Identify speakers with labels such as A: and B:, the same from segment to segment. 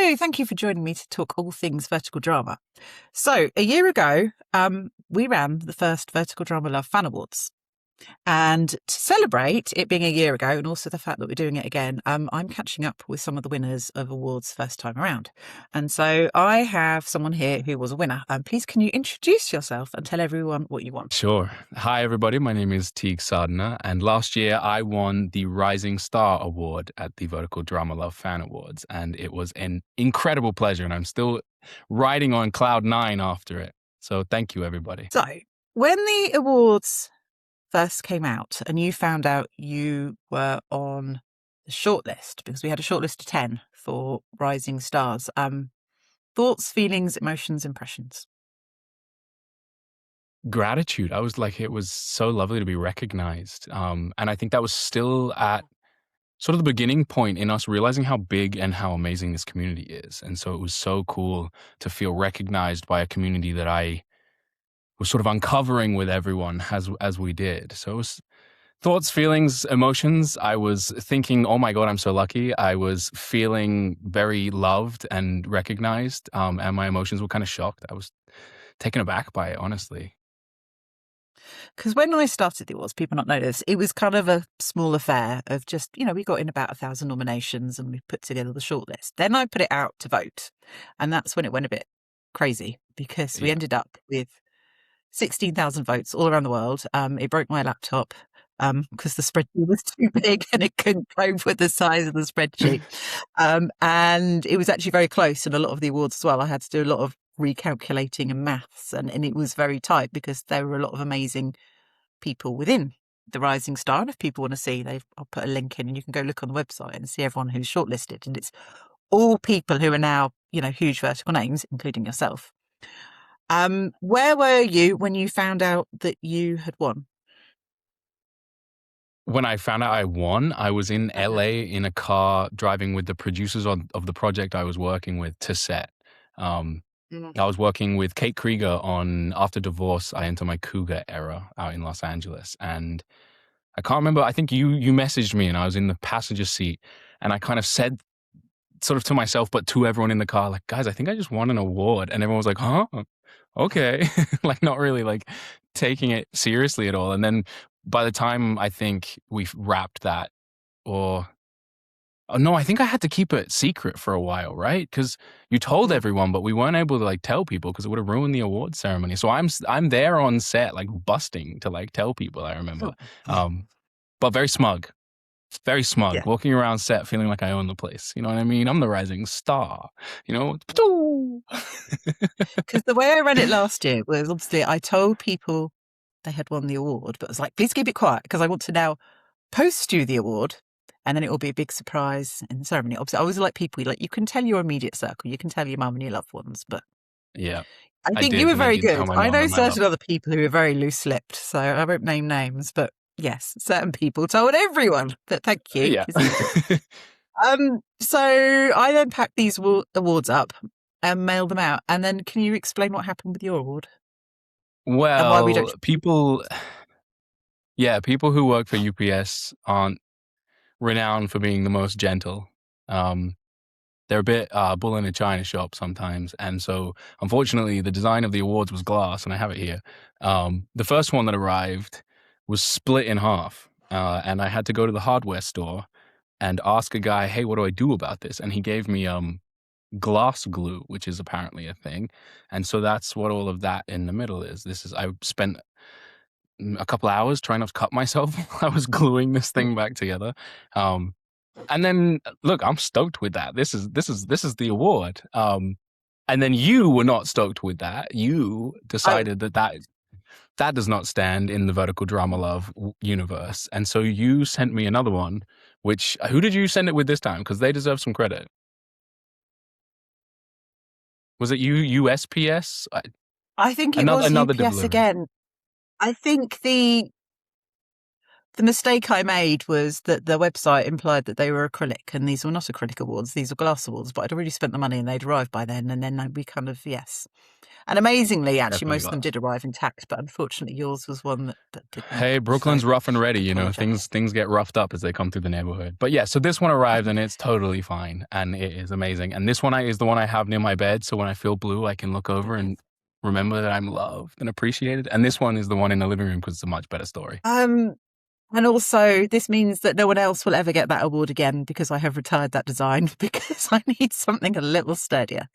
A: Hello, thank you for joining me to talk all things vertical drama. So, a year ago, we ran the first Vertical Drama Love Fan Awards. And to celebrate it being a year ago, and also the fact that we're doing it again, I'm catching up with some of the winners of awards first time around. And so I have someone here who was a winner. Please, can you introduce yourself and tell everyone what you won?
B: Sure. Hi, everybody. My name is Teig Sadhana, and last year I won the Rising Star Award at the Vertical Drama Love Fan Awards, and it was an incredible pleasure, and I'm still riding on cloud 9 after it. So thank you, everybody.
A: So, when the awards first came out and you found out you were on the shortlist, because we had a shortlist of 10 for Rising Stars, thoughts, feelings, emotions, impressions?
B: Gratitude. I was like, it was so lovely to be recognized. And I think that was still at sort of the beginning point in us realizing how big and how amazing this community is. And so it was so cool to feel recognized by a community that I was sort of uncovering with everyone as we did. So it was thoughts, feelings, emotions. I was thinking, oh my God, I'm so lucky. I was feeling very loved and recognized. And my emotions were kind of shocked. I was taken aback by it, honestly.
A: Because when I started the awards, people not know this, it was kind of a small affair of just, we got in about 1,000 nominations and we put together the shortlist. Then I put it out to vote. And that's when it went a bit crazy because we
B: Yeah.
A: ended up with 16,000 votes all around the world. It broke my laptop because the spreadsheet was too big and it couldn't cope with the size of the spreadsheet. And it was actually very close in a lot of the awards as well. I had to do a lot of recalculating and maths, and it was very tight because there were a lot of amazing people within the Rising Star. And if people want to see, I'll put a link in and you can go look on the website and see everyone who's shortlisted. And it's all people who are now, huge vertical names, including yourself. Where were you when you found out that you had won?
B: When I found out I won, I was in LA in a car driving with the producers of the project I was working with to set. I was working with Kate Krieger on After Divorce, I Enter My Cougar Era out in Los Angeles. And I can't remember, I think you messaged me and I was in the passenger seat and I kind of said sort of to myself, but to everyone in the car, like, guys, I think I just won an award. And everyone was like, huh? Okay. Like not really like taking it seriously at all. And then by the time I think we wrapped that or oh, no, I think I had to keep it secret for a while, right? Because you told everyone, but we weren't able to like tell people because it would have ruined the award ceremony. So I'm there on set, like busting to like tell people. I remember, but very smug,
A: Yeah.
B: walking around set feeling like I own the place. You know what I mean? I'm the rising star. You know.
A: Because the way I ran it last year was obviously I told people they had won the award, but I was like, please keep it quiet because I want to now post you the award. And then it will be a big surprise in the ceremony. Obviously, I always like people, like you can tell your immediate circle, you can tell your mum and your loved ones, but
B: Yeah,
A: I
B: I
A: think you
B: did,
A: were
B: and I
A: very
B: did tell
A: good.
B: my
A: I
B: mom
A: know
B: and my love.
A: certain other people who are very loose-lipped, so I won't name names, but yes, certain people told everyone. But thank you.
B: Yeah.
A: So I then packed these awards up and mailed them out. And then can you explain what happened with your award? And why we don't...
B: Well, people who work for UPS aren't renowned for being the most gentle. They're a bit bull in a china shop sometimes. And so, unfortunately, the design of the awards was glass, and I have it here. The first one that arrived was split in half, and I had to go to the hardware store and ask a guy, hey, what do I do about this? And he gave me glass glue, which is apparently a thing. And so that's what all of that in the middle is. I spent a couple hours trying not to cut myself while I was gluing this thing back together. And then look, I'm stoked with that. This is the award. And then you were not stoked with that. You decided that does not stand in the Vertical Drama Love universe. And so you sent me another one, which who did you send it with this time? Because they deserve some credit. Was it USPS?
A: I think it was
B: Another
A: UPS
B: delivery.
A: again. I think The mistake I made was that the website implied that they were acrylic, and these were not acrylic awards, these were glass awards, but I'd already spent the money and they'd arrived by then, and then we kind of, yes. And amazingly, actually,
B: Definitely
A: most of them did arrive intact, but unfortunately yours was one that didn't.
B: Hey, Brooklyn's
A: so
B: rough and ready, you know,
A: apologise.
B: things get roughed up as they come through the neighborhood. But yeah, so this one arrived and it's totally fine and it is amazing. And this one is the one I have near my bed, so when I feel blue, I can look over and remember that I'm loved and appreciated. And this one is the one in the living room because it's a much better story.
A: And also, this means that no one else will ever get that award again because I have retired that design because I need something a little sturdier.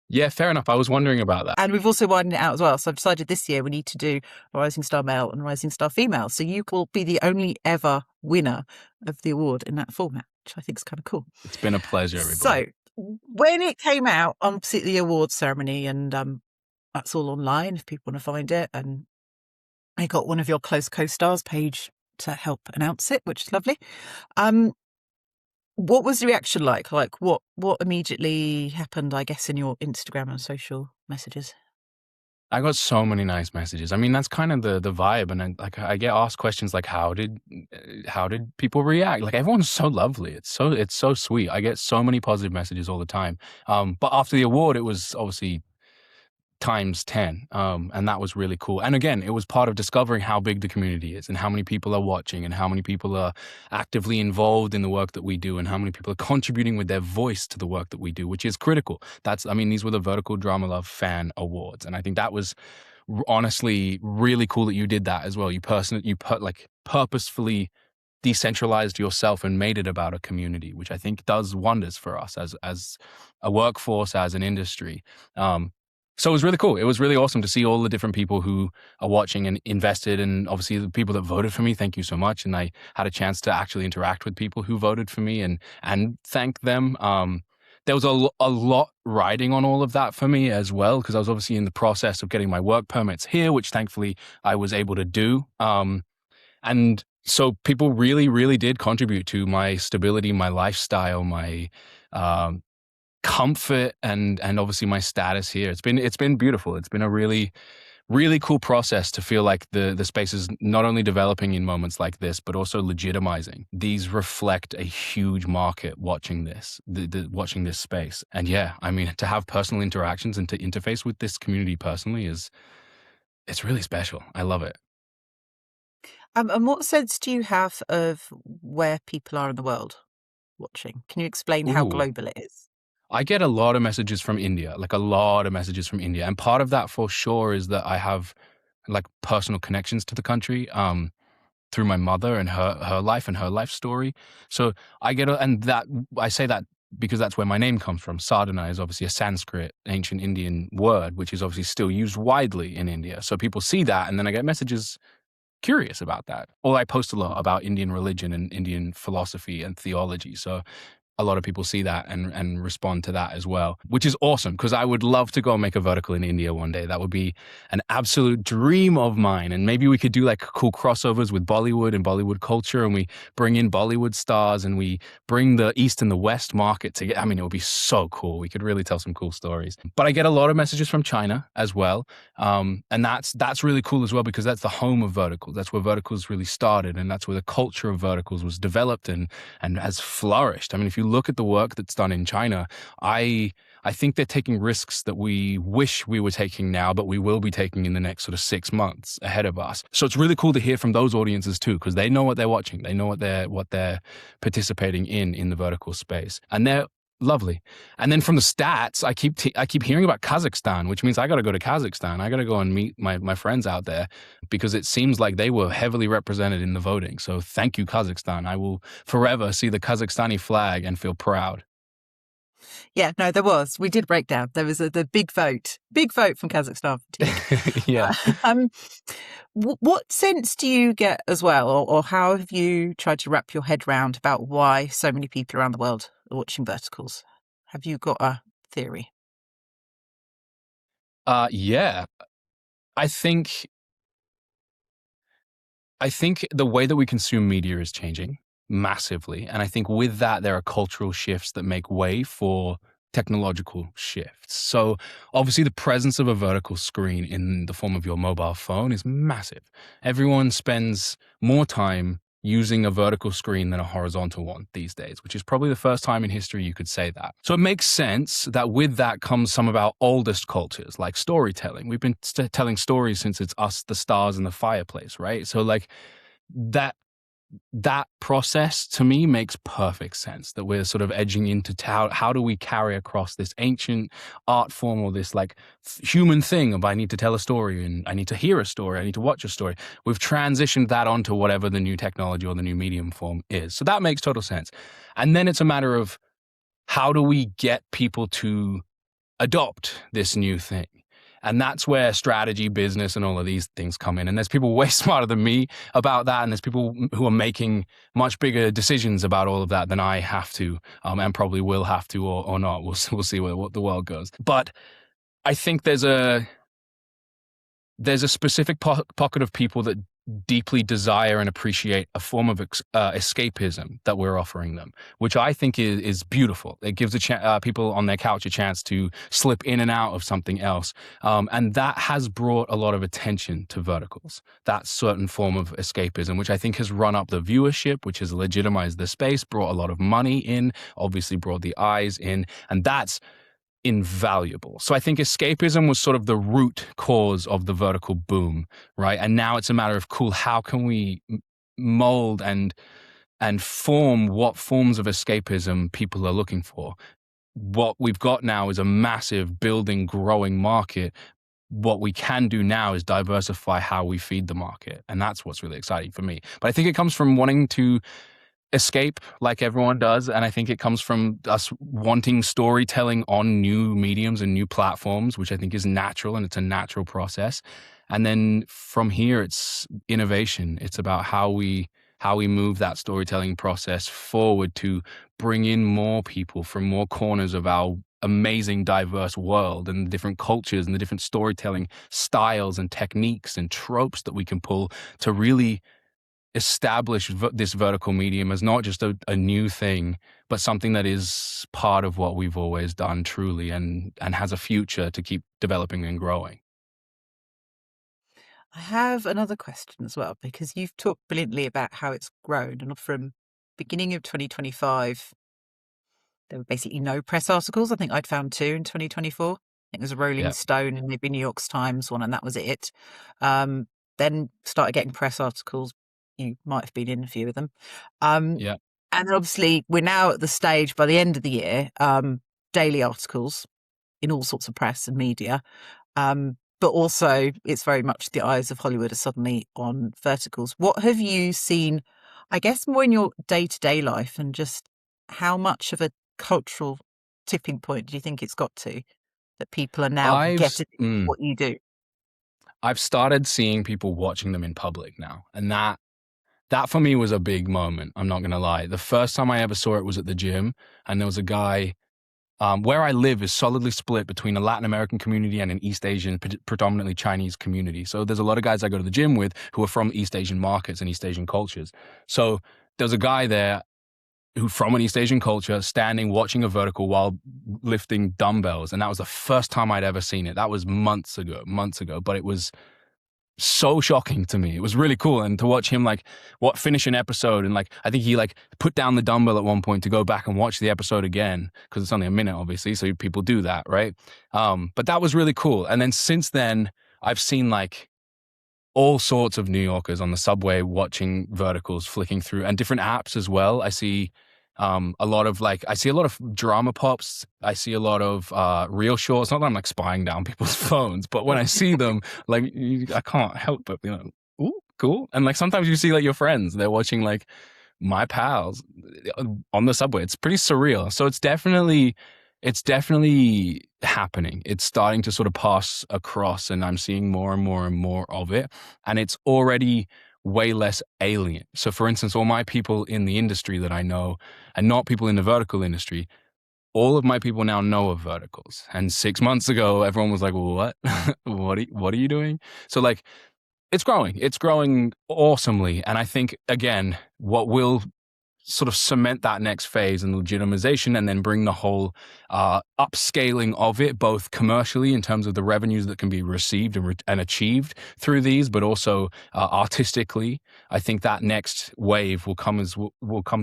B: Yeah, fair enough. I was wondering about that.
A: And we've also widened it out as well. So I've decided this year we need to do a Rising Star Male and Rising Star Female. So you will be the only ever winner of the award in that format, which I think is kind of cool.
B: It's been a pleasure, everybody.
A: So when it came out, obviously the awards ceremony, and that's all online if people want to find it. And I got one of your close co-stars, Paige, to help announce it, which is lovely. What was the reaction like? Like what immediately happened, I guess, in your Instagram and social messages?
B: I got so many nice messages. I mean, that's kind of the vibe, and I get asked questions like, how did people react? Like everyone's so lovely. It's so sweet. I get so many positive messages all the time. But after the award, it was obviously times 10. And that was really cool. And again, it was part of discovering how big the community is and how many people are watching and how many people are actively involved in the work that we do and how many people are contributing with their voice to the work that we do, which is critical. These were the Vertical Drama Love Fan Awards. And I think that was honestly really cool that you did that as well. You purposefully decentralized yourself and made it about a community, which I think does wonders for us as a workforce, as an industry. So it was really cool. It was really awesome to see all the different people who are watching and invested, and obviously the people that voted for me. Thank you so much. And I had a chance to actually interact with people who voted for me and thank them. There was a lot riding on all of that for me as well, because I was obviously in the process of getting my work permits here, which thankfully I was able to do. And so people really, really did contribute to my stability, my lifestyle, my comfort, and obviously my status here. It's been beautiful. It's been a really, really cool process to feel like the space is not only developing in moments like this, but also legitimizing. These reflect a huge market watching this, watching this space. And yeah, I mean, to have personal interactions and to interface with this community personally it's really special. I love it.
A: And what sense do you have of where people are in the world watching? Can you explain how
B: Ooh.
A: global it is?
B: I get a lot of messages from India, like a lot of messages from India. And part of that for sure is that I have like personal connections to the country through my mother and her life and her life story. So I say that because that's where my name comes from. Sadhana is obviously a Sanskrit, ancient Indian word, which is obviously still used widely in India. So people see that, and then I get messages curious about that. Or I post a lot about Indian religion and Indian philosophy and theology. So a lot of people see that and respond to that as well, which is awesome because I would love to go and make a vertical in India one day. That would be an absolute dream of mine. And maybe we could do like cool crossovers with Bollywood and Bollywood culture, and we bring in Bollywood stars and we bring the East and the West market together. I mean, it would be so cool. We could really tell some cool stories. But I get a lot of messages from China as well. And that's really cool as well, because that's the home of verticals. That's where verticals really started. And that's where the culture of verticals was developed and has flourished. I mean, if you look at the work that's done in China, I think they're taking risks that we wish we were taking now, but we will be taking in the next sort of 6 months ahead of us. So it's really cool to hear from those audiences too, because they know what they're watching. They know what they're participating in the vertical space. And they're lovely. And then from the stats, I keep hearing about Kazakhstan, which means I got to go to Kazakhstan. I got to go and meet my friends out there, because it seems like they were heavily represented in the voting. So thank you, Kazakhstan. I will forever see the Kazakhstani flag and feel proud.
A: Yeah, no, there was. We did break down. There was the big vote from Kazakhstan.
B: Yeah.
A: What sense do you get as well, or how have you tried to wrap your head around about why so many people around the world are watching verticals? Have you got a theory?
B: Yeah. I think the way that we consume media is changing massively. And I think with that, there are cultural shifts that make way for technological shifts. So obviously the presence of a vertical screen in the form of your mobile phone is massive. Everyone spends more time using a vertical screen than a horizontal one these days, which is probably the first time in history you could say that. So it makes sense that with that comes some of our oldest cultures, like storytelling. We've been telling stories since it's us, the stars, and the fireplace, right? So like that process to me makes perfect sense, that we're sort of edging into how do we carry across this ancient art form, or this like human thing of I need to tell a story and I need to hear a story, I need to watch a story. We've transitioned that onto whatever the new technology or the new medium form is. So that makes total sense. And then it's a matter of how do we get people to adopt this new thing? And that's where strategy, business, and all of these things come in. And there's people way smarter than me about that. And there's people who are making much bigger decisions about all of that than I have to, and probably will have to, or not. We'll see what the world goes. But I think there's a specific pocket of people that deeply desire and appreciate a form of escapism that we're offering them, which I think is beautiful. It gives people on their couch a chance to slip in and out of something else. And that has brought a lot of attention to verticals, that certain form of escapism, which I think has run up the viewership, which has legitimized the space, brought a lot of money in, obviously brought the eyes in, and that's invaluable. So I think escapism was sort of the root cause of the vertical boom, right? And now it's a matter of, cool, how can we mold and form what forms of escapism people are looking for? What we've got now is a massive building, growing market. What we can do now is diversify how we feed the market. And that's what's really exciting for me. But I think it comes from wanting to escape like everyone does, and I think it comes from us wanting storytelling on new mediums and new platforms, which I think is natural, and it's a natural process. And then from here, it's innovation. It's about how we move that storytelling process forward to bring in more people from more corners of our amazing diverse world, and the different cultures and the different storytelling styles and techniques and tropes that we can pull to really establish this vertical medium as not just a new thing, but something that is part of what we've always done truly, and has a future to keep developing and growing.
A: I have another question as well, because you've talked brilliantly about how it's grown, and from beginning of 2025, there were basically no press articles. I think I'd found 2 in 2024. I think it was a Rolling
B: Yeah.
A: Stone and maybe New York Times one, and that was it. Then started getting press articles. You might have been in a few of them.
B: Yeah.
A: And obviously we're now at the stage by the end of the year, daily articles in all sorts of press and media. But also it's very much the eyes of Hollywood are suddenly on verticals. What have you seen, I guess, more in your day-to-day life, and just how much of a cultural tipping point do you think it's got to, that people are now getting what you do?
B: I've started seeing people watching them in public now, and that for me was a big moment. I'm not going to lie. The first time I ever saw it was at the gym, and there was a guy. Where I live is solidly split between a Latin American community and an East Asian, predominantly Chinese community. So there's a lot of guys I go to the gym with who are from East Asian markets and East Asian cultures. So there's a guy there who from an East Asian culture standing watching a vertical while lifting dumbbells. And that was the first time I'd ever seen it. That was months ago, but it was so shocking to me. It was really cool. And to watch him finish an episode, and I think he put down the dumbbell at one point to go back and watch the episode again, because it's only a minute obviously, so people do that, right? But that was really cool. And then since then I've seen all sorts of New Yorkers on the subway watching verticals, flicking through, and different apps as well. I see a lot of drama pops. I see a lot of reel shorts. Not that I'm spying down people's phones, but when I see them, I can't help but be like, ooh, cool. And sometimes you see your friends, they're watching my pals on the subway. It's pretty surreal. So it's definitely happening. It's starting to sort of pass across, and I'm seeing more and more and more of it. And it's already way less alien. So for instance, all my people in the industry that I know, and not people in the vertical industry, all of my people now know of verticals. And 6 months ago, everyone was like, what? what are you doing? So it's growing awesomely. And I think, again, what will sort of cement that next phase and legitimization, and then bring the whole upscaling of it, both commercially in terms of the revenues that can be received and achieved through these, but also artistically. I think that next wave will come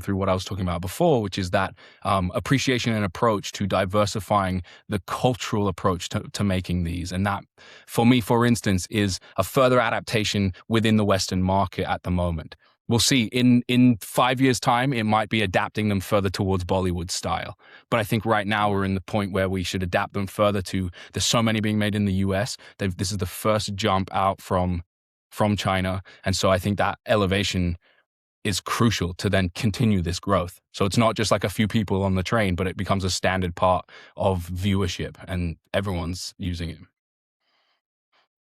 B: through what I was talking about before, which is that appreciation and approach to diversifying the cultural approach to making these. And that, for me, for instance, is a further adaptation within the Western market at the moment. We'll see in 5 years' time, it might be adapting them further towards Bollywood style. But I think right now we're in the point where we should adapt them further to, there's so many being made in the US. This is the first jump out from China. And so I think that elevation is crucial to then continue this growth. So it's not just like a few people on the train, but it becomes a standard part of viewership and everyone's using it.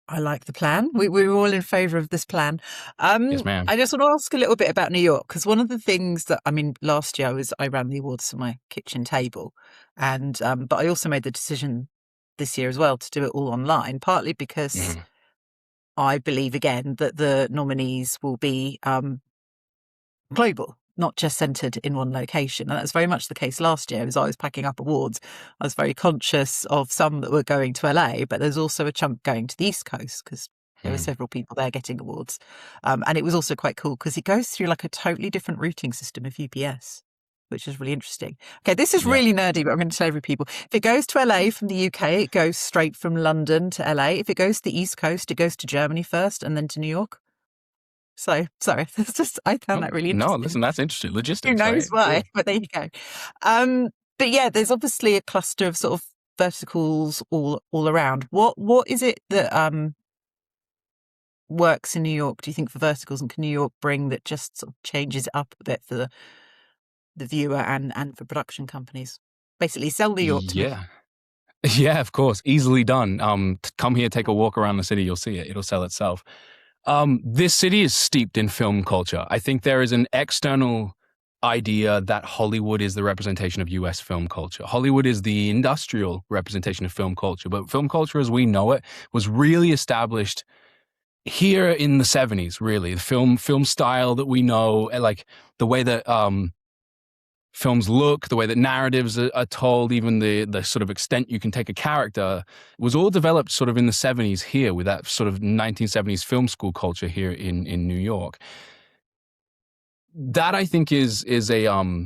A: I like the plan. We're all in favour of this plan.
B: Yes, ma'am.
A: I just want to ask a little bit about New York, because one of the things that, I mean, last year I ran the awards for my kitchen table, and but I also made the decision this year as well to do it all online, partly because I believe again that the nominees will be global, not just centred in one location. And that's very much the case last year. As I was packing up awards, I was very conscious of some that were going to LA, but there's also a chunk going to the East Coast because there were several people there getting awards. And it was also quite cool because it goes through like a totally different routing system of UPS, which is really interesting. Okay, this is really nerdy, but I'm going to tell every people. If it goes to LA from the UK, it goes straight from London to LA. If it goes to the East Coast, it goes to Germany first and then to New York. So, sorry, that's just, I found that really interesting.
B: No, listen, that's interesting. Logistics.
A: Who knows why,
B: Cool.
A: but there you go. But yeah, there's obviously a cluster of sort of verticals all around. What is it that works in New York, do you think, for verticals, and can New York bring that just sort of changes it up a bit for the viewer and for production companies? Basically, sell New York to me.
B: Yeah, of course. Easily done. Come here, take a walk around the city. You'll see it. It'll sell itself. This city is steeped in film culture. I think there is an external idea that Hollywood is the representation of US film culture. Hollywood is the industrial representation of film culture, but film culture as we know it was really established here in the 70s, really. The film style that we know, like the way that films look, the way that narratives are told, even the sort of extent you can take a character, was all developed sort of in the 70s here with that sort of 1970s film school culture here in New York. That, I think, is a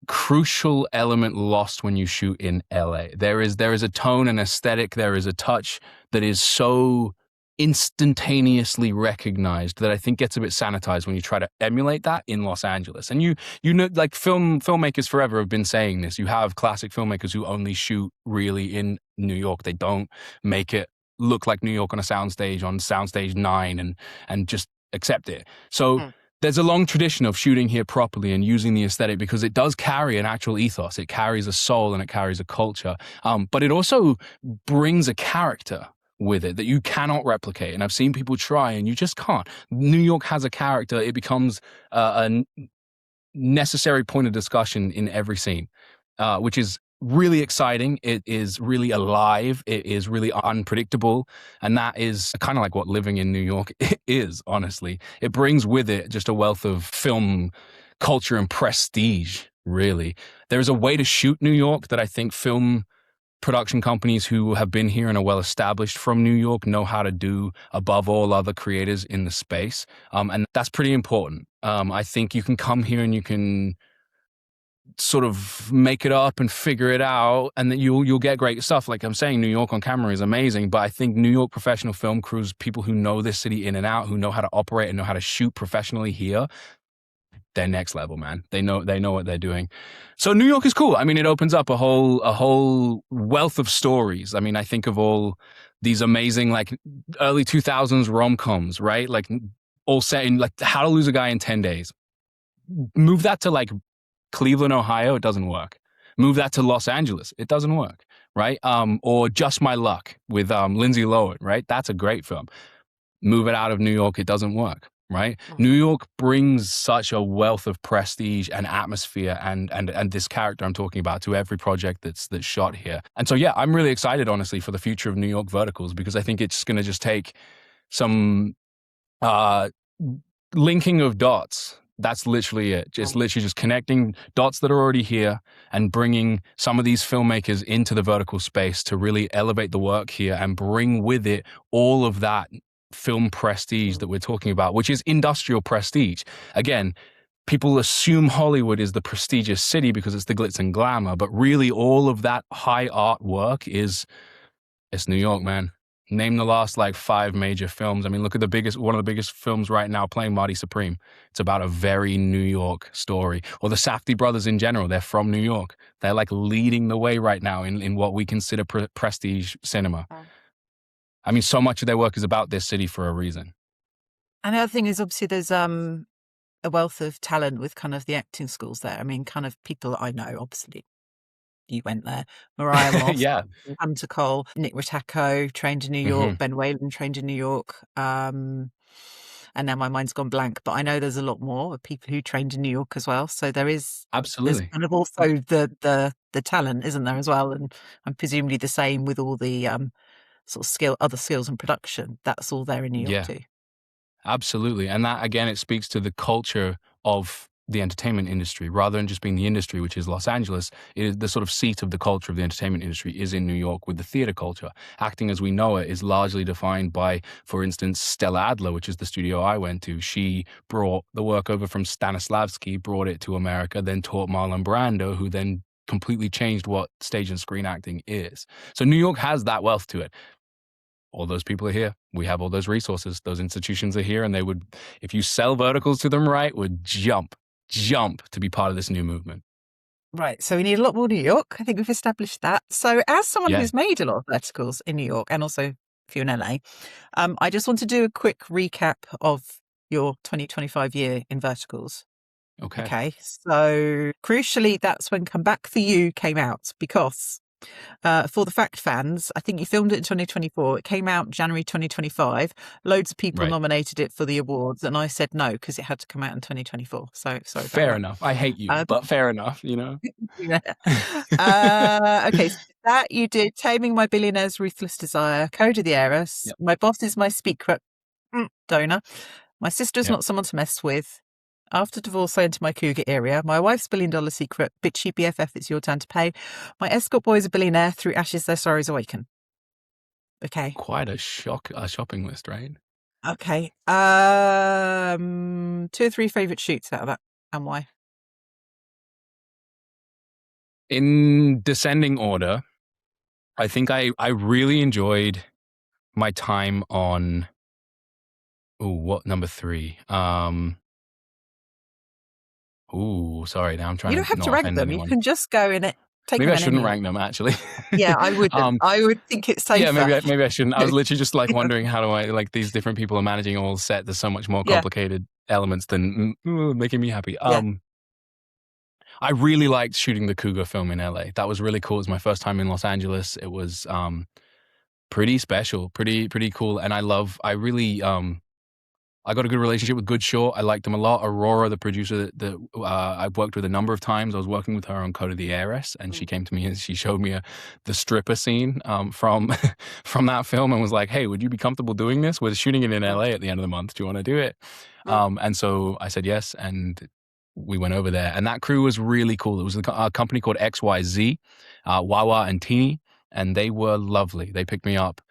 B: crucial element lost when you shoot in LA. There is a tone and aesthetic, there is a touch that is so instantaneously recognized that I think gets a bit sanitized when you try to emulate that in Los Angeles. And you know, like filmmakers forever have been saying this. You have classic filmmakers who only shoot really in New York. They don't make it look like New York on soundstage 9 and just accept it. So there's a long tradition of shooting here properly and using the aesthetic because it does carry an actual ethos. It carries a soul and it carries a culture. But it also brings a character with it that you cannot replicate. And I've seen people try and you just can't. New York has a character. It becomes a necessary point of discussion in every scene, which is really exciting. It is really alive. It is really unpredictable. And that is kind of like what living in New York is, honestly. It brings with it just a wealth of film culture and prestige, really. There's a way to shoot New York that I think film production companies who have been here and are well established from New York know how to do above all other creators in the space. And that's pretty important. I think you can come here and you can sort of make it up and figure it out, and then you'll get great stuff. Like I'm saying, New York on camera is amazing, but I think New York professional film crews, people who know this city in and out, who know how to operate and know how to shoot professionally here, they're next level, man. They know what they're doing. So New York is cool. I mean, it opens up a whole wealth of stories. I mean, I think of all these amazing like early 2000s rom-coms, right? Like all set in like How to Lose a Guy in 10 Days. Move that to like Cleveland, Ohio, it doesn't work. Move that to Los Angeles, it doesn't work, right? Or Just My Luck with Lindsay Lohan, right? That's a great film. Move it out of New York, it doesn't work. Right? New York brings such a wealth of prestige and atmosphere and this character I'm talking about to every project that's shot here. And so, yeah, I'm really excited, honestly, for the future of New York verticals, because I think it's going to just take some linking of dots That's literally it. Just literally just connecting dots that are already here and bringing some of these filmmakers into the vertical space to really elevate the work here and bring with it all of that film prestige that we're talking about, which is industrial prestige. Again, people assume Hollywood is the prestigious city because it's the glitz and glamour, but really all of that high art work it's New York, man. Name the last like 5 major films. I mean, look at one of the biggest films right now playing Marty Supreme. It's about a very New York story. Or the Safdie brothers in general, they're from New York. They're like leading the way right now in what we consider prestige cinema. I mean, so much of their work is about this city for a reason.
A: And the other thing is obviously there's a wealth of talent with kind of the acting schools there. I mean, kind of people that I know, obviously. You went there. Mariah Moss,
B: Yeah.
A: Hunter Cole, Nick Ritacco, trained in New York. Ben Whalen, trained in New York. And now my mind's gone blank, but I know there's a lot more of people who trained in New York as well. So there's
B: Absolutely.
A: kind of also the talent, isn't there, as well? And presumably the same with all the sort of other skills and production. That's all there in New York too.
B: Absolutely. And that, again, it speaks to the culture of the entertainment industry rather than just being the industry, which is Los Angeles. It is the sort of seat of the culture of the entertainment industry is in New York with the theater culture. Acting as we know it is largely defined by, for instance, Stella Adler, which is the studio I went to. She brought the work over from Stanislavski, brought it to America, then taught Marlon Brando, who then completely changed what stage and screen acting is. So New York has that wealth to it. All those people are here. We have all those resources. Those institutions are here, and they would, if you sell verticals to them right, would jump to be part of this new movement.
A: Right. So we need a lot more New York. I think we've established that. So as someone who's made a lot of verticals in New York and also a few in LA, I just want to do a quick recap of your 2025 year in verticals. Okay. So crucially, that's when Come Back for You came out because for the fact fans, I think you filmed it in 2024. It came out January 2025. Loads of people nominated it for the awards, and I said no because it had to come out in 2024. So sorry.
B: Fair enough. I hate you, but fair enough. You know.
A: Okay, so that you did Taming My Billionaire's Ruthless Desire, Code of the Heiress. Yep. My Boss is My Secret Donor. My Sister's Not Someone to Mess With. After Divorce, I Enter My Cougar Area. My Wife's $1 Billion Secret. Bitchy BFF, It's Your Turn to Pay. My Escort Boy is a Billionaire. Through Ashes, Their Sorrows Awaken. Okay.
B: Quite a shopping list, right?
A: Okay. 2 or 3 favourite shoots out of that, and why?
B: In descending order, I think I really enjoyed my time on number 3? Sorry. Now I'm trying.
A: You don't have to rank them. Anyone. You can just go in it.
B: Maybe I shouldn't rank them, actually.
A: Yeah, I would. I would think it's safer.
B: Yeah, maybe I shouldn't. I was literally just like wondering how do I like these different people are managing all set. There's so much more complicated elements than making me happy. I really liked shooting the Cougar film in LA. That was really cool. It was my first time in Los Angeles. It was pretty special, pretty cool. And I got a good relationship with Good Short. I liked them a lot. Aurora, the producer that I've worked with a number of times. I was working with her on Code of the Heiress, and she came to me and she showed me the stripper scene from that film and was like, "Hey, would you be comfortable doing this? We're shooting it in LA at the end of the month. Do you want to do it?" And so I said yes, and we went over there. And that crew was really cool. It was a company called XYZ, Wawa and Teeny, and they were lovely. They picked me up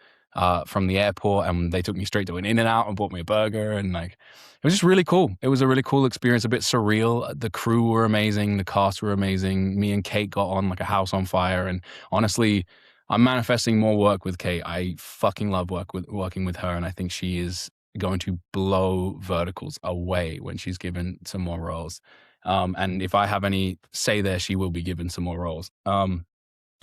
B: from the airport, and they took me straight to an In-N-Out and bought me a burger, and like it was just really cool. It was a really cool experience, a bit surreal. The crew were amazing, the cast were amazing. Me and Kate got on like a house on fire, and honestly, I'm manifesting more work with Kate. I fucking love working with her, and I think she is going to blow verticals away when she's given some more roles. And if I have any say there, she will be given some more roles.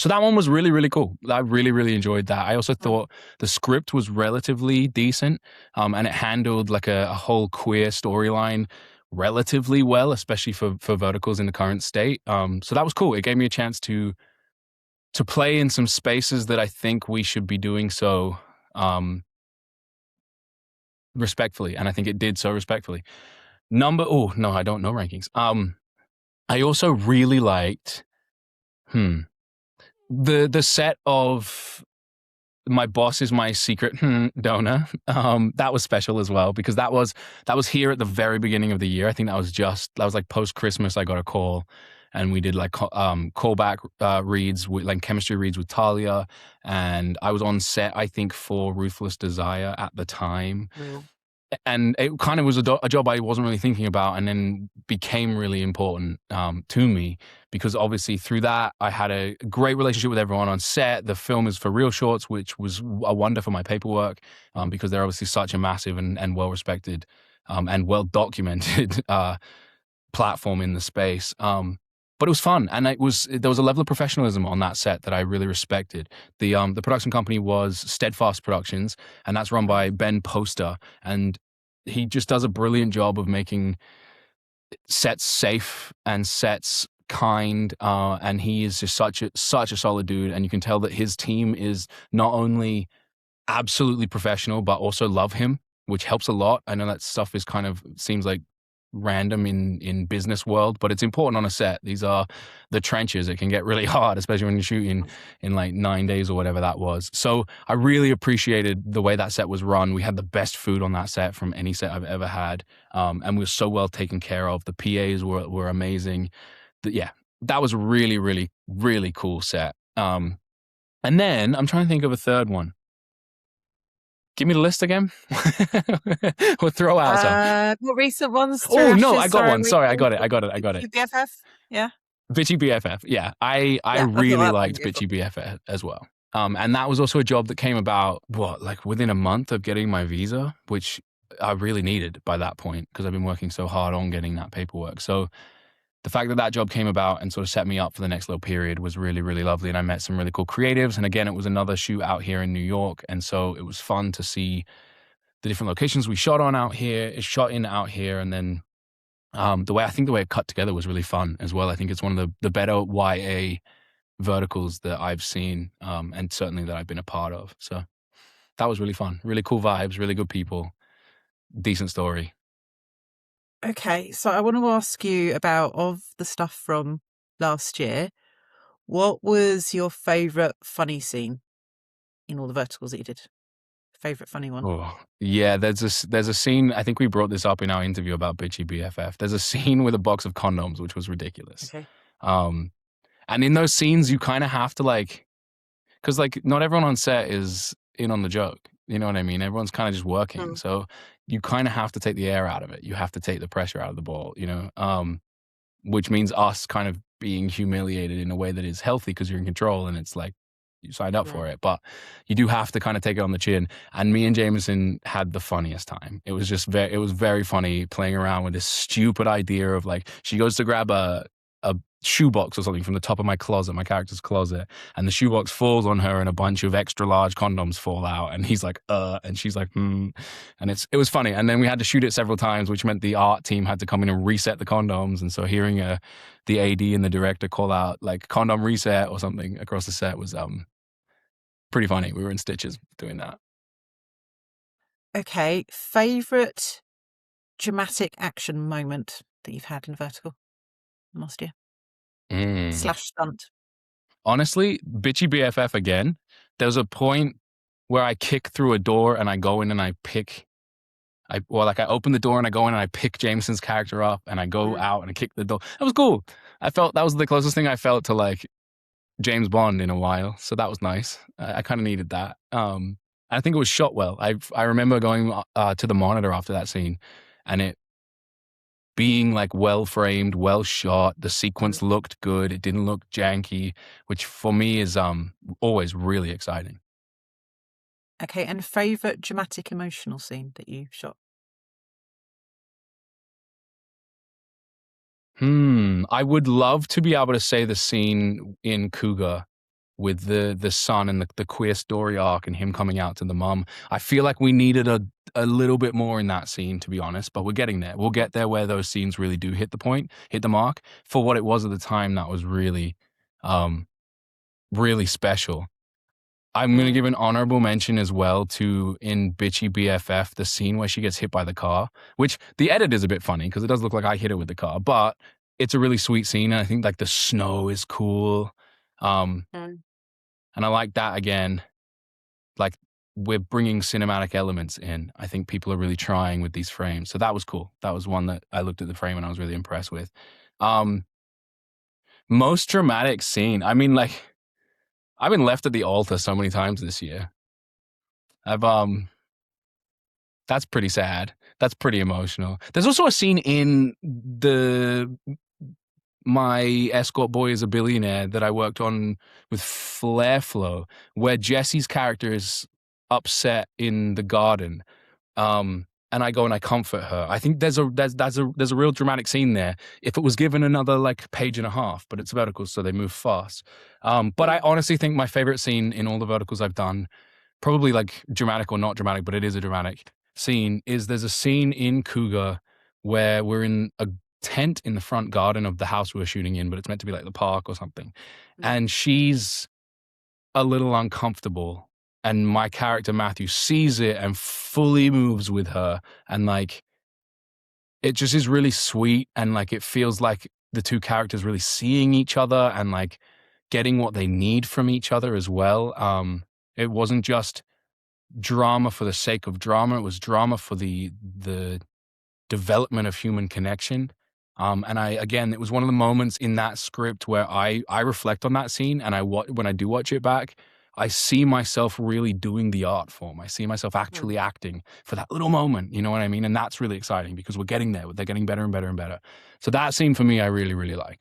B: So that one was really, really cool. I really, really enjoyed that. I also thought the script was relatively decent, and it handled like a whole queer storyline relatively well, especially for verticals in the current state. So that was cool. It gave me a chance to play in some spaces that I think we should be doing so respectfully, and I think it did so respectfully. I don't know rankings. I also really liked the set of my boss is my secret donor. That was special as well because that was here at the very beginning of the year. I think that was like post Christmas. I got a call, and we did like callback reads with like chemistry reads with Talia, and I was on set I think for Ruthless Desire at the time. And it kind of was a job I wasn't really thinking about, and then became really important to me because obviously through that I had a great relationship with everyone on set. The film is for Real Shorts, which was a wonder for my paperwork because they're obviously such a massive and well respected and well documented platform in the space. But it was fun, and there was a level of professionalism on that set that I really respected. The production company was Steadfast Productions, and that's run by Ben Poster, and he just does a brilliant job of making sets safe and sets kind, and he is just such a solid dude, and you can tell that his team is not only absolutely professional but also love him, which helps a lot. I know that stuff is kind of seems like random in business world, but it's important on a set. These are the trenches. It can get really hard, especially when you're shooting in like 9 days or whatever that was. So I really appreciated the way that set was run. We had the best food on that set from any set I've ever had, and we were so well taken care of. The PAs were amazing. That was a really, really, really cool set. And then I'm trying to think of a third one. Give me the list again. We'll throw out some.
A: What recent ones?
B: Oh no, I got one. Sorry, I got it.
A: BFF? Yeah.
B: Bitchy BFF. Yeah, I really liked Bitchy BFF as well. And that was also a job that came about like within a month of getting my visa, which I really needed by that point because I've been working so hard on getting that paperwork. So the fact that that job came about and sort of set me up for the next little period was really, really lovely. And I met some really cool creatives. And again, it was another shoot out here in New York. And so it was fun to see the different locations we shot in out here. And then the way it cut together was really fun as well. I think it's one of the better YA verticals that I've seen, and certainly that I've been a part of. So that was really fun. Really cool vibes, really good people, decent story.
A: Okay, so I want to ask you about, of the stuff from last year, what was your favourite funny scene in all the verticals that you did? Favourite funny one?
B: Oh, yeah, there's a scene, I think we brought this up in our interview about Bitchy BFF. There's a scene with a box of condoms, which was ridiculous.
A: Okay.
B: And in those scenes, you kind of have to because not everyone on set is in on the joke. You know what I mean? Everyone's kind of just working. So you kind of have to take the air out of it. You have to take the pressure out of the ball, which means us kind of being humiliated in a way that is healthy because you're in control and it's like you signed up for it. But you do have to kind of take it on the chin. And me and Jameson had the funniest time. It was just it was very funny playing around with this stupid idea of she goes to grab a shoebox or something from the top of my character's closet, and the shoebox falls on her and a bunch of extra large condoms fall out, and he's like and she's like and it was funny. And then we had to shoot it several times, which meant the art team had to come in and reset the condoms, and so hearing the AD and the director call out like condom reset or something across the set was pretty funny. We were in stitches doing that.
A: Okay, favourite dramatic action moment that you've had in vertical last year? / stunt.
B: Honestly, Bitchy BFF again. There's a point where I kick through a door and I go in and I open the door and I go in and I pick Jameson's character up and I go out and I kick the door. That was cool. I felt that was the closest thing I felt to James Bond in a while. So that was nice. I kind of needed that. I think it was shot well. I remember going to the monitor after that scene and it being well framed, well shot. The sequence looked good. It didn't look janky, which for me is always really exciting.
A: Okay, and favourite dramatic emotional scene that you shot?
B: I would love to be able to say the scene in Cougar with the son and the queer story arc and him coming out to the mom. I feel like we needed a little bit more in that scene, to be honest, but we're getting there. We'll get there where those scenes really do hit the mark. For what it was at the time, that was really, really special. I'm going to give an honorable mention as well to in Bitchy BFF, the scene where she gets hit by the car, which the edit is a bit funny because it does look like I hit her with the car, but it's a really sweet scene. And I think the snow is cool. And I like that again. like we're bringing cinematic elements in. I think people are really trying with these frames. So that was cool. That was one that I looked at the frame and I was really impressed with. Most dramatic scene. I mean, like, I've been left at the altar so many times this year. That's pretty sad. That's pretty emotional. There's also a scene in My Escort Boy is a Billionaire that I worked on with Flare Flow, where Jesse's character is upset in the garden. And I go and I comfort her. I think there's a real dramatic scene there. If it was given another like page and a half, but it's vertical, so they move fast. But I honestly think my favorite scene in all the verticals I've done, probably like dramatic or not dramatic, but it is a dramatic scene, is there's a scene in Cougar where we're in a tent in the front garden of the house we're shooting in, but it's meant to be like the park or something. And she's a little uncomfortable. And my character Matthew sees it and fully moves with her. And like, it just is really sweet. And like, it feels like the two characters really seeing each other and like getting what they need from each other as well. It wasn't just drama for the sake of drama. It was drama for the development of human connection. And it was one of the moments in that script where I reflect on that scene, and when I do watch it back, I see myself really doing the art form. I see myself actually acting for that little moment, you know what I mean? And that's really exciting because we're getting there. They're getting better and better and better. So that scene for me, I really, really like.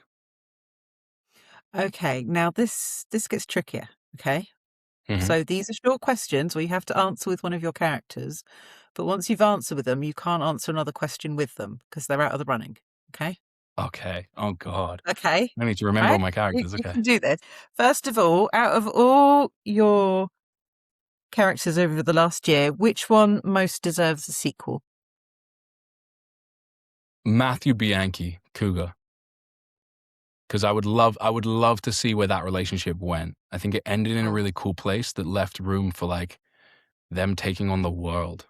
A: Okay, now this gets trickier, okay?
B: Mhm.
A: So these are short questions where you have to answer with one of your characters, but once you've answered with them, you can't answer another question with them because they're out of the running, okay?
B: Okay. Oh, God.
A: Okay.
B: I need to remember all my characters.
A: You
B: Okay.
A: can do this. First of all, out of all your characters over the last year, which one most deserves a sequel?
B: Matthew Bianchi, Cougar. Because I would love to see where that relationship went. I think it ended in a really cool place that left room for like them taking on the world.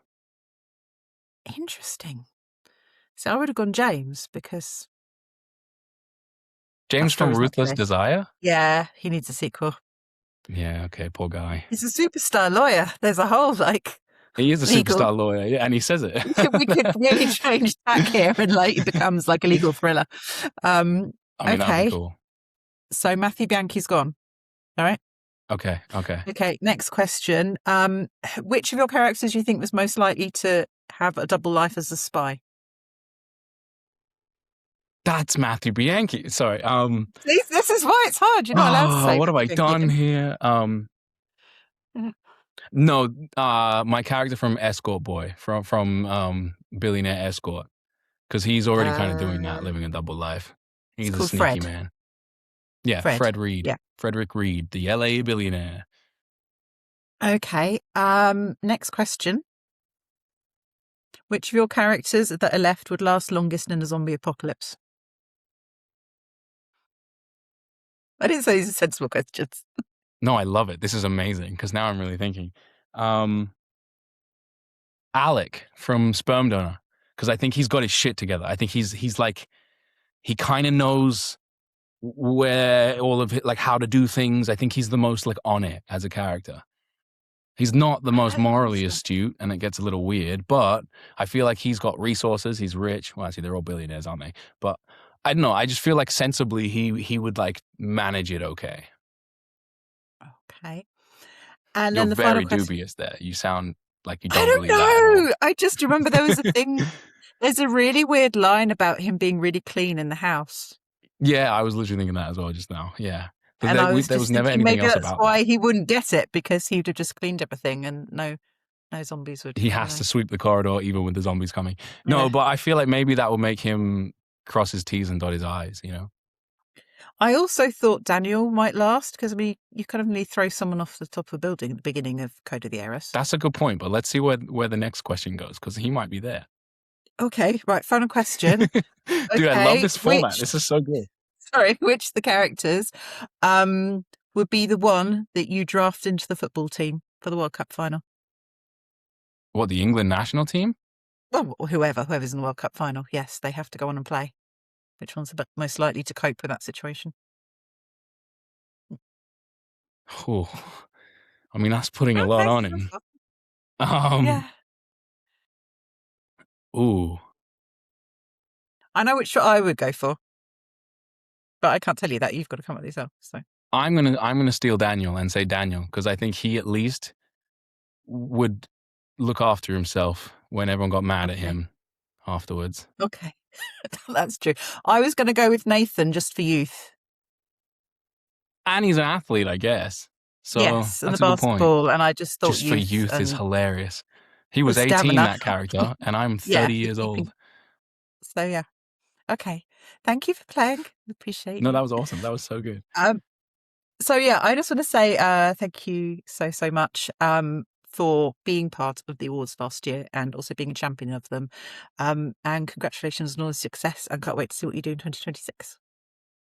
A: Interesting. So I would have gone James because
B: James from
A: Astro's not
B: Ruthless
A: finished.
B: Desire?
A: Yeah, he needs a sequel.
B: Yeah, okay, poor guy.
A: He's a superstar lawyer. There's a whole like
B: He is a
A: legal.
B: superstar lawyer, yeah, and he says it.
A: We could really change tack here, and like it becomes like a legal thriller.
B: I mean, that'd
A: Okay.
B: be cool.
A: So Matthew Bianchi's gone. All right.
B: Okay.
A: Okay. Next question. Which of your characters do you think was most likely to have a double life as a spy?
B: That's Matthew Bianchi. Sorry.
A: See, this is why it's hard. You're not allowed to say.
B: What have I done here? No, my character from Escort Boy, from Billionaire Escort, because he's already kind of doing that, living a double life. He's a sneaky
A: Fred.
B: man. Yeah,
A: Fred.
B: Fred Reed.
A: Yeah.
B: Frederick Reed, the LA billionaire.
A: Okay. Next question. Which of your characters that are left would last longest in a zombie apocalypse? I didn't say these are sensible questions.
B: No, I love it. This is amazing because now I'm really thinking. Alec from Sperm Donor, because I think he's got his shit together. I think he's like, he kind of knows where all of it, like how to do things. I think he's the most like on it as a character. He's not the most morally astute, and it gets a little weird, but I feel like he's got resources. He's rich. Well, actually, they're all billionaires, aren't they? But I don't know. I just feel like sensibly he would like manage it okay.
A: Okay. And
B: You're
A: then the
B: very
A: final question.
B: dubious there. You sound like you
A: I
B: don't
A: don't
B: believe that at all.
A: know. I just remember there was a thing. There's a really weird line about him being really clean in the house.
B: Yeah, I was literally thinking that as well just now. Yeah. But
A: And I was
B: there
A: just
B: was never
A: thinking
B: anything
A: maybe
B: else
A: that's
B: about
A: why
B: that.
A: he wouldn't get it, because he would have just cleaned everything and no zombies would.
B: He has to sweep the corridor even with the zombies coming. No,
A: Yeah.
B: but I feel like maybe that will make him cross his T's and dot his I's, you know?
A: I also thought Daniel might last because, I mean, you kind of need to throw someone off the top of a building at the beginning of Code of the Heiress.
B: That's a good point, but let's see where the next question goes, because he might be there.
A: Okay, right, final question.
B: Dude,
A: Okay,
B: I love this format. This is so good.
A: Sorry, which the characters would be the one that you draft into the football team for the World Cup final?
B: What, the England national team?
A: Well, whoever's in the World Cup final. Yes, they have to go on and play. Which one's most likely to cope with that situation?
B: Oh, I mean, that's putting a lot
A: Okay.
B: on
A: That's
B: him.
A: awesome.
B: Um,
A: Yeah.
B: ooh,
A: I know which shot I would go for, but I can't tell you that. You've got to come up with yourself. So
B: I'm gonna steal Daniel and say Daniel because I think he at least would look after himself when everyone got mad at
A: okay,
B: him afterwards.
A: okay, that's true. I was going to go with Nathan just for youth.
B: And he's an athlete, I guess. So
A: Yes, and the
B: that's a good point.
A: basketball, and I just thought
B: Just for
A: youth
B: youth is
A: and
B: hilarious. He
A: the
B: was 18,
A: stamina.
B: that character, and I'm
A: Yeah,
B: 30
A: the
B: years
A: keeping.
B: old.
A: So yeah, okay. Thank you for playing. Appreciate
B: No,
A: you.
B: that was awesome. That was so good.
A: So yeah, I just want to say thank you so much for being part of the awards last year and also being a champion of them. And congratulations on all the success. I can't wait to see what you do in 2026.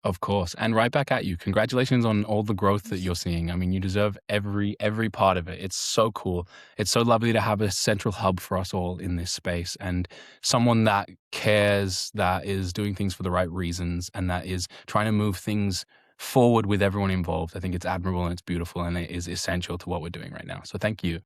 B: Of course. And right back at you. Congratulations on all the growth that you're seeing. I mean, you deserve every part of it. It's so cool. It's so lovely to have a central hub for us all in this space and someone that cares, that is doing things for the right reasons, and that is trying to move things forward with everyone involved. I think it's admirable and it's beautiful and it is essential to what we're doing right now. So thank you.